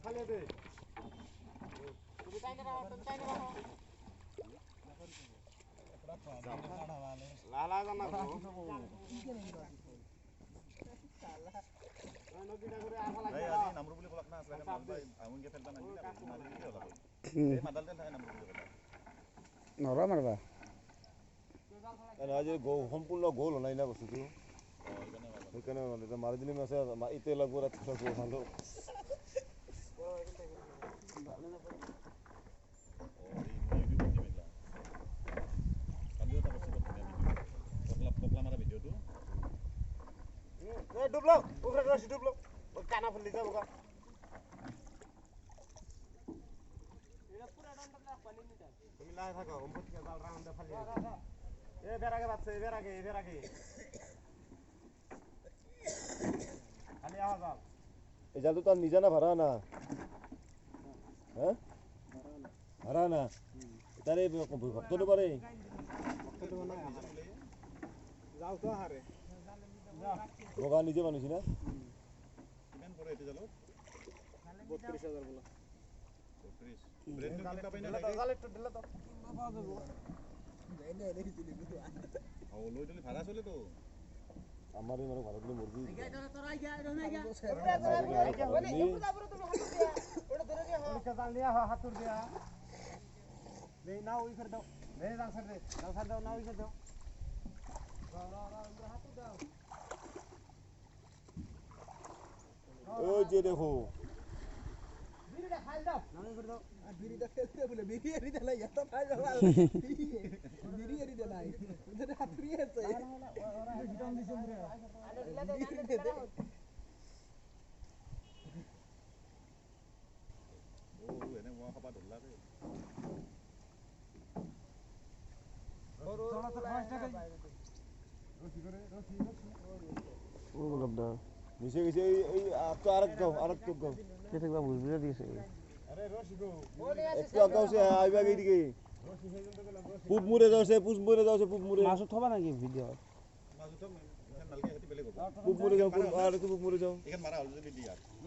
ফালিয়ে দে তুমি টাইনে রাখো লালা জানা নদীটা করে আফা লাগে ভাই আজি নামরু বুলি বলক না আসলে মান ভাই আউনকে ফেলবা না দিলা মারি দিলে হলো এই মাদাল তেল থাকে নামরু বুলি বলক নৰা মারবা আজি সম্পূর্ণ গোল নাই না বস্তুটো সেইকাৰণে মানে মাৰি দিলে মাছে ইতে লাগব ৰাতি লাগব ভালো এ ডুবলো উপরে রশি ডুবলো কানা ফুলি যাবো গা তুমি লাই থাকো উম্পত কে জাল রাউন্ডে ফালি এ বেরাগে বাচ্চা এ বেরাগে খালি আওয়া যাও এই জালটো তার নিজা না ভাড়া না হ্যাঁ ভাড়া না তারে ভক্ত তো পারে যাও তো হারে বগা নিজে বানিছি না কিমান পরে এতে জালত 32000 বলা 32 ব্রেড নো কিনবা পাইনা লাগে জাল একটু দিলে তো পাওয়া যাবে ও লই দিলে ভাড়া চলে তো আমারই মানে ভাড়া দিলে মুরগি জাল দিয়া হাতুর দিয়া নে না ওই করে দাও নে জাল ছাড় দাও না ওই করে দাও হাতুর দাও ওই যে দেখো বিড়িটা খাই দাও না ওই করে দাও বিড়িটা খেলতে বলে বিরিয়ানি দেলাই এত খাই যাবে বিরিয়ানি দেলাই ওদের হাতুড়ি আছে ও এনে ওয়া খাবা ধরলা রে চলো তো 5 টাকা রশি করে রশি ও গবদা নিচে গেছে এই তো আরেক তো গাও কে থাকবা বুঝবিরা দিয়েছে আরে রশি গো একটু আগাও সে আইবা এইদিকে রশি সেই জন্য গেলাম রশি পুপ মুড়ে যাওছে পুপ মুড়ে মাছ থবা নাকি ভিডিও মাজু তো এখান মালকে হেতি বেলেগ হবো পুপ মুড়ে যাও আর একটু পুপ মুড়ে যাও এখান মারা হল যদি দি আর